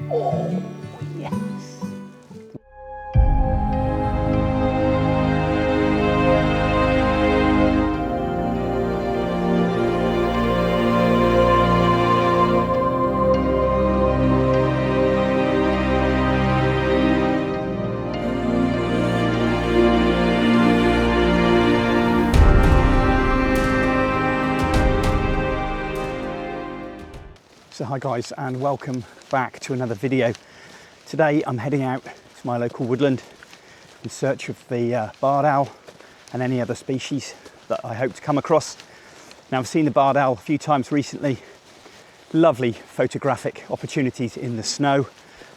Oh, yes. So hi guys, and welcome back to another video. Today I'm heading out to my local woodland in search of the barred owl and any other species that I hope to come across. Now I've seen the barred owl a few times recently, lovely photographic opportunities in the snow.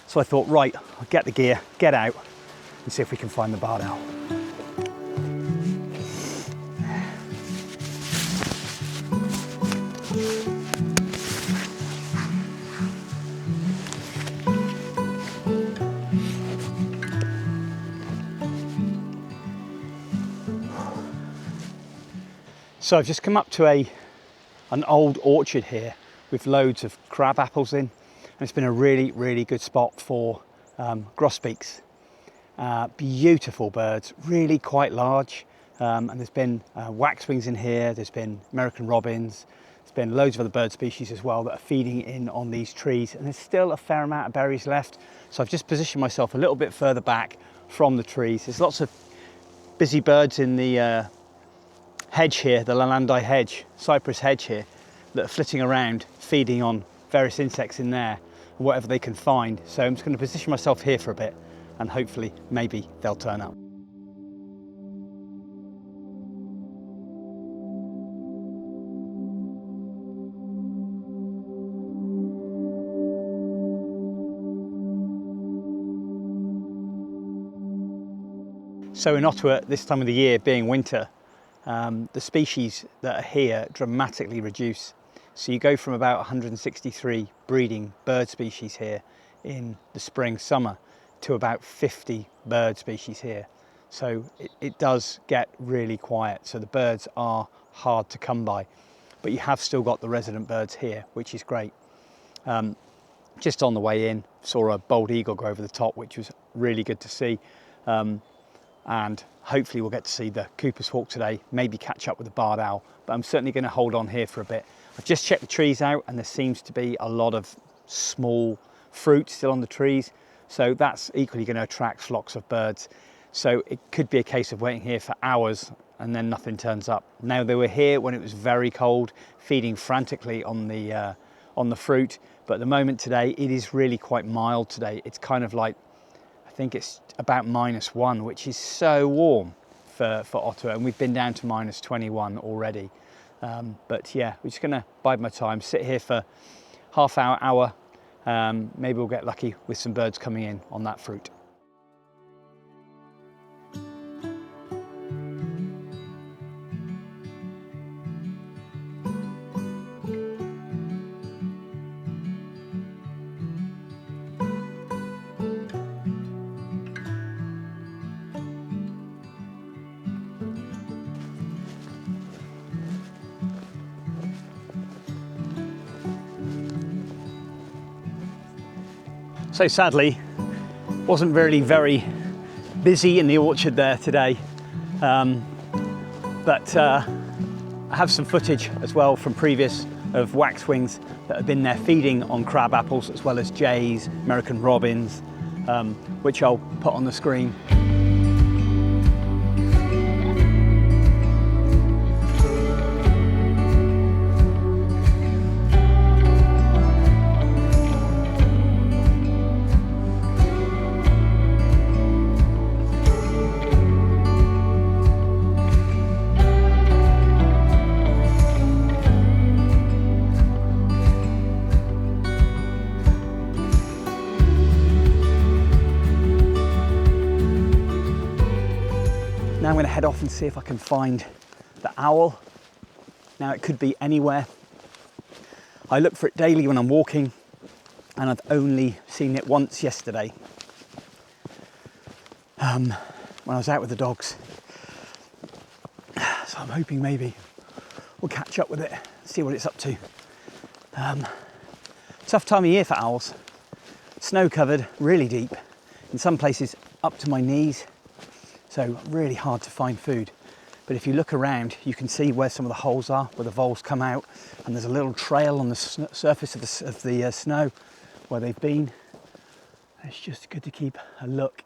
So I thought, right, I'll get the gear, get out and see if we can find the barred owl. So I've just come up to an old orchard here with loads of crab apples in, and it's been a really good spot for grosbeaks. Beautiful birds, really quite large, and there's been waxwings in here, there's been American robins, there's been loads of other bird species as well that are feeding in on these trees, and there's still a fair amount of berries left. So I've just positioned myself a little bit further back from the trees. There's lots of busy birds in the hedge here, the Lalandi hedge, cypress hedge here, that are flitting around feeding on various insects in there, whatever they can find. So I'm just going to position myself here for a bit and hopefully maybe they'll turn up. So in Ottawa, this time of the year being winter, the species that are here dramatically reduce. So you go from about 163 breeding bird species here in the spring, summer, to about 50 bird species here. So it does get really quiet. So the birds are hard to come by, but you have still got the resident birds here, which is great. Just on the way in, saw a bald eagle go over the top, which was really good to see. And hopefully we'll get to see the Cooper's hawk today, maybe catch up with the barred owl, but I'm certainly going to hold on here for a bit. I've just checked the trees out and there seems to be a lot of small fruit still on the trees, so that's equally going to attract flocks of birds. So it could be a case of waiting here for hours and then nothing turns up. Now they were here when it was very cold, feeding frantically on the fruit, but at the moment today it is really quite mild today. It's kind of like, I think it's about -1, which is so warm for Ottawa, and we've been down to -21 already. But yeah, we're just going to bide my time, sit here for half hour. Maybe we'll get lucky with some birds coming in on that fruit. So sadly, wasn't really very busy in the orchard there today, but I have some footage as well from previous of waxwings that have been there feeding on crab apples, as well as jays, American robins, which I'll put on the screen. Now I'm going to head off and see if I can find the owl. Now it could be anywhere. I look for it daily when I'm walking, and I've only seen it once yesterday when I was out with the dogs. So I'm hoping maybe we'll catch up with it, see what it's up to. Tough time of year for owls. Snow covered, really deep, in some places up to my knees, so really hard to find food. But if you look around, you can see where some of the holes are, where the voles come out, and there's a little trail on the surface of the snow where they've been. It's just good to keep a look.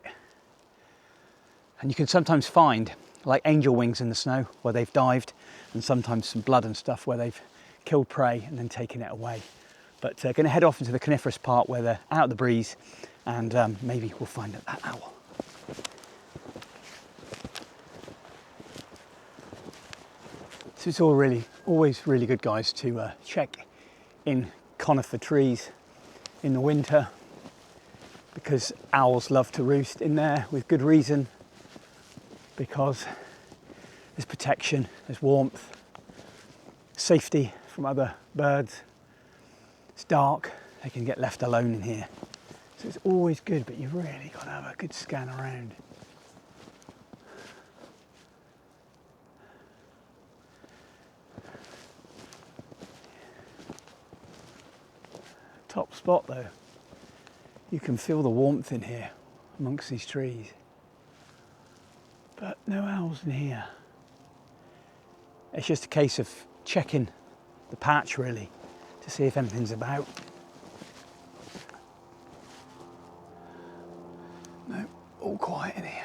And you can sometimes find like angel wings in the snow where they've dived, and sometimes some blood and stuff where they've killed prey and then taken it away. But going to head off into the coniferous part where they're out of the breeze, and maybe we'll find that owl. So it's always really good, guys, to check in conifer trees in the winter, because owls love to roost in there with good reason, because there's protection, there's warmth, safety from other birds. It's dark, they can get left alone in here. So it's always good, but you've really got to have a good scan around. Top spot though, you can feel the warmth in here amongst these trees, but no owls in here. It's just a case of checking the patch really to see if anything's about. No, all quiet in here.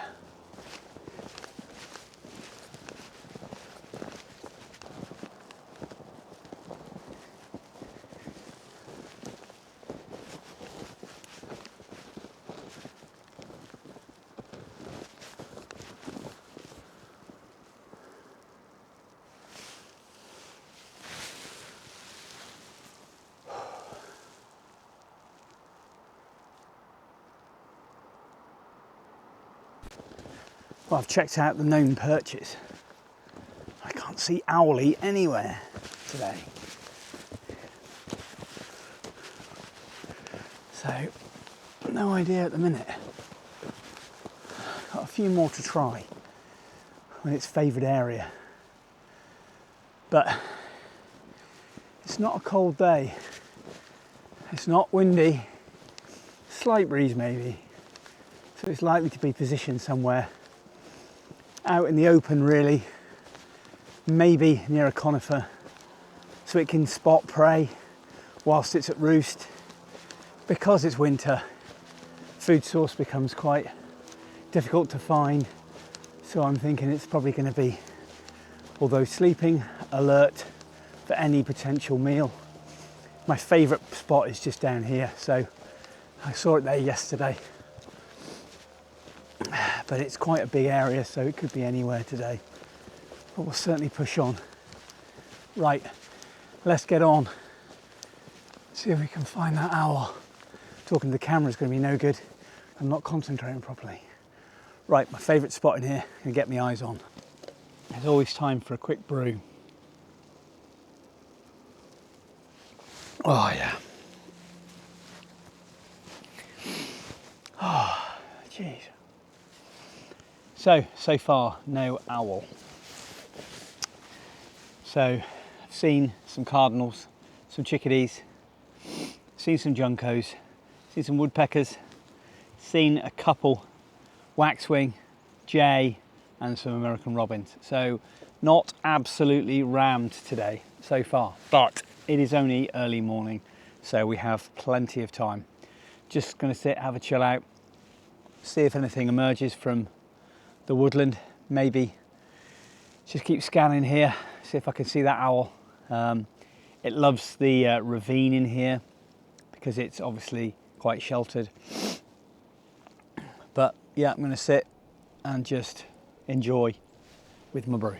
Well, I've checked out the known perches. I can't see owlie anywhere today. So, no idea at the minute. Got a few more to try in its favoured area. But it's not a cold day. It's not windy. Slight breeze maybe. So it's likely to be positioned somewhere out in the open really, maybe near a conifer, so it can spot prey whilst it's at roost. Because it's winter, food source becomes quite difficult to find, so I'm thinking it's probably going to be, although sleeping, alert for any potential meal. My favourite spot is just down here, so I saw it there yesterday. But it's quite a big area, so it could be anywhere today. But we'll certainly push on. Right, let's get on. See if we can find that owl. Talking to the camera is going to be no good. I'm not concentrating properly. Right, my favourite spot in here, and get my eyes on. There's always time for a quick brew. Oh yeah. Oh, jeez. So far, no owl. So, I've seen some cardinals, some chickadees, seen some juncos, seen some woodpeckers, seen a couple waxwing, jay, and some American robins. So, not absolutely rammed today so far, but it is only early morning, so we have plenty of time. Just going to sit, have a chill out, see if anything emerges from the woodland, maybe just keep scanning here, see if I can see that owl. It loves the ravine in here because it's obviously quite sheltered. But yeah, I'm going to sit and just enjoy with my brew.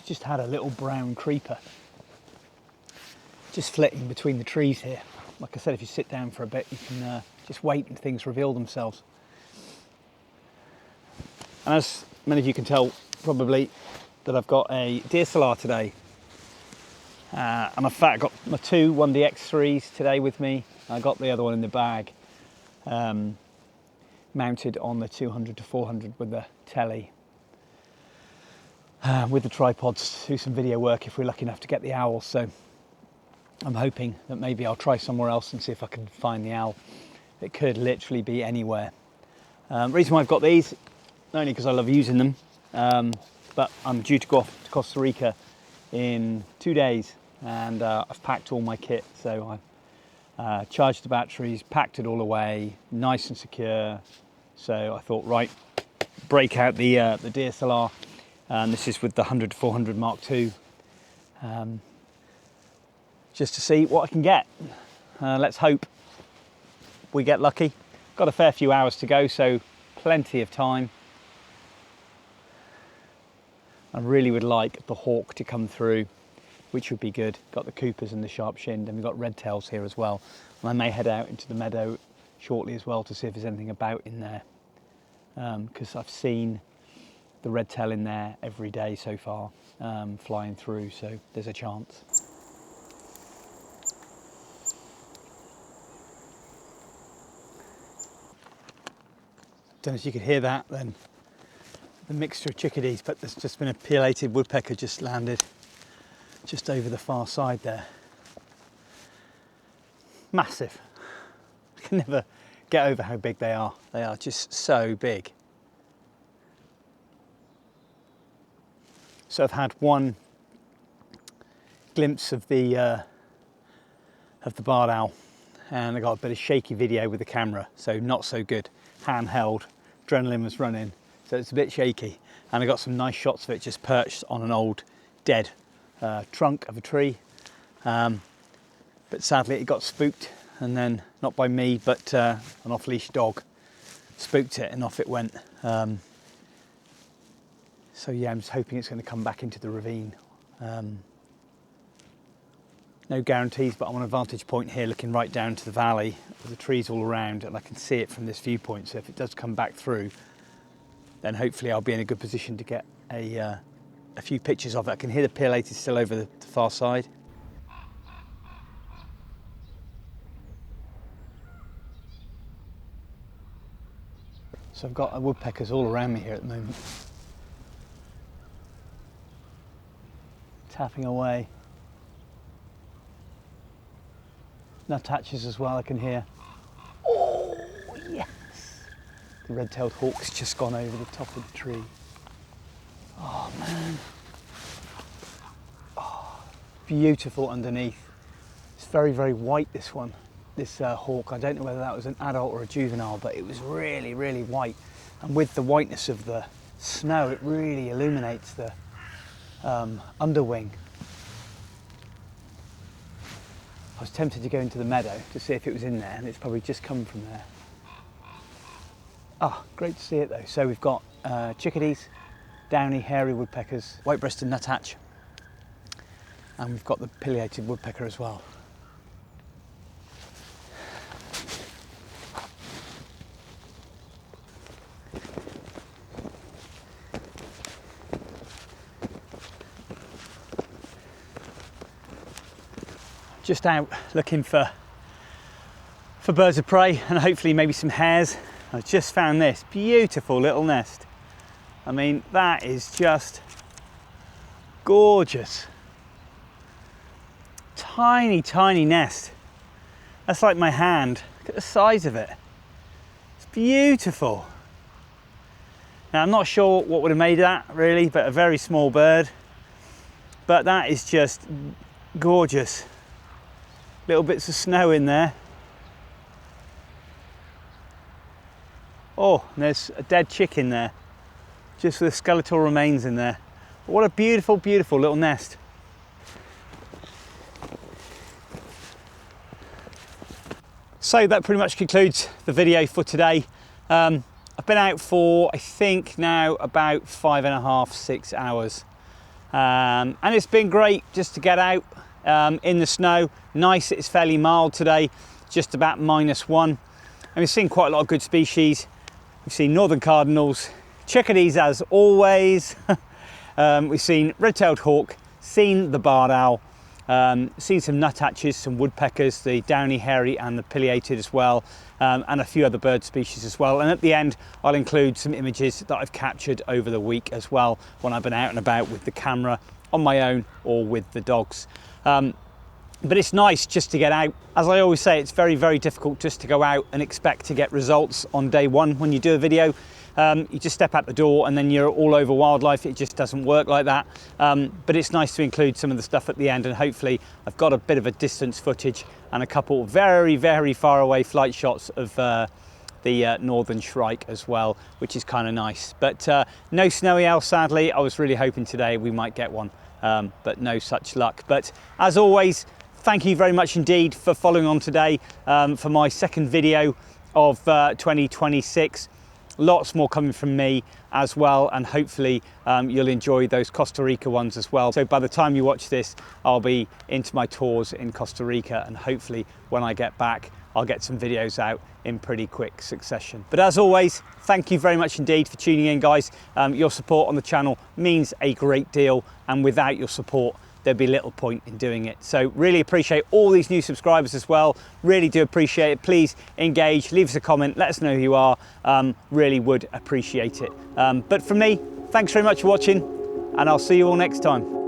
just had a little brown creeper just flitting between the trees here. Like I said, if you sit down for a bit, you can just wait and things reveal themselves. And as many of you can tell probably, that I've got a DSLR today. And in fact, I got my two 1DX3s today with me. I got the other one in the bag, mounted on the 200 to 400 with the telly. With the tripods to do some video work if we're lucky enough to get the owl. So I'm hoping that maybe I'll try somewhere else and see if I can find the owl. It could literally be anywhere. Reason why I've got these, not only because I love using them, but I'm due to go off to Costa Rica in 2 days, and I've packed all my kit. So I charged the batteries, packed it all away, nice and secure. So I thought, right, break out the DSLR. And this is with the 100 to 400 Mark II, just to see what I can get. Let's hope we get lucky. Got a fair few hours to go, so plenty of time. I really would like the hawk to come through, which would be good. Got the Coopers and the sharp-shinned, and we've got red tails here as well. And I may head out into the meadow shortly as well to see if there's anything about in there, because I've seen the red tail in there every day so far, flying through, so there's a chance. Don't know if you could hear that then, the mixture of chickadees, but there's just been a pileated woodpecker just landed just over the far side there. Massive. I can never get over how big they are. They are just so big. So I've had one glimpse of the barred owl, and I got a bit of shaky video with the camera, so not so good. Handheld, adrenaline was running, so it's a bit shaky. And I got some nice shots of it just perched on an old dead trunk of a tree. But sadly it got spooked, and then, not by me, but an off-leash dog spooked it and off it went. So yeah, I'm just hoping it's going to come back into the ravine. No guarantees, but I'm on a vantage point here looking right down to the valley with the trees all around, and I can see it from this viewpoint. So if it does come back through, then hopefully I'll be in a good position to get a few pictures of it. I can hear the pileated still over the far side. So I've got woodpeckers all around me here at the moment, tapping away. Nuthatches as well, I can hear. Oh yes! The red-tailed hawk's just gone over the top of the tree. Oh man. Oh, beautiful underneath. It's very, very white, this one. This hawk. I don't know whether that was an adult or a juvenile, but it was really, really white. And with the whiteness of the snow, it really illuminates the underwing. I was tempted to go into the meadow to see if it was in there, and it's probably just come from there. Ah, great to see it though. So we've got chickadees, downy, hairy woodpeckers, white-breasted nuthatch, and we've got the pileated woodpecker as well. Just out looking for birds of prey and hopefully maybe some hares. I've just found this beautiful little nest. I mean, that is just gorgeous. Tiny, tiny nest. That's like my hand. Look at the size of it. It's beautiful. Now, I'm not sure what would have made that really, but a very small bird. But that is just gorgeous. Little bits of snow in there. Oh, and there's a dead chick in there, just with the skeletal remains in there. But what a beautiful, beautiful little nest. So that pretty much concludes the video for today. I've been out for, I think now, about 5.5 to 6 hours. And it's been great just to get out in the snow. Nice, it's fairly mild today, just about -1. And we've seen quite a lot of good species. We've seen northern cardinals, chickadees as always. We've seen red-tailed hawk, seen the barred owl, seen some nuthatches, some woodpeckers, the downy hairy and the pileated as well, and a few other bird species as well. And at the end, I'll include some images that I've captured over the week as well, when I've been out and about with the camera on my own or with the dogs. But it's nice just to get out. As I always say, it's very, very difficult just to go out and expect to get results on day one when you do a video. You just step out the door and then you're all over wildlife. It just doesn't work like that. But it's nice to include some of the stuff at the end, and hopefully I've got a bit of a distance footage and a couple very, very far away flight shots of the northern shrike as well, which is kind of nice. But no snowy owl, sadly. I was really hoping today we might get one, but no such luck. But as always, thank you very much indeed for following on today for my second video of 2026. Lots more coming from me as well, and hopefully you'll enjoy those Costa Rica ones as well. So by the time you watch this, I'll be into my tours in Costa Rica, and hopefully when I get back, I'll get some videos out in pretty quick succession. But as always, thank you very much indeed for tuning in, guys. Your support on the channel means a great deal, and without your support, there'd be little point in doing it. So really appreciate all these new subscribers as well. Really do appreciate it. Please engage, leave us a comment, let us know who you are. Really would appreciate it. But from me, thanks very much for watching, and I'll see you all next time.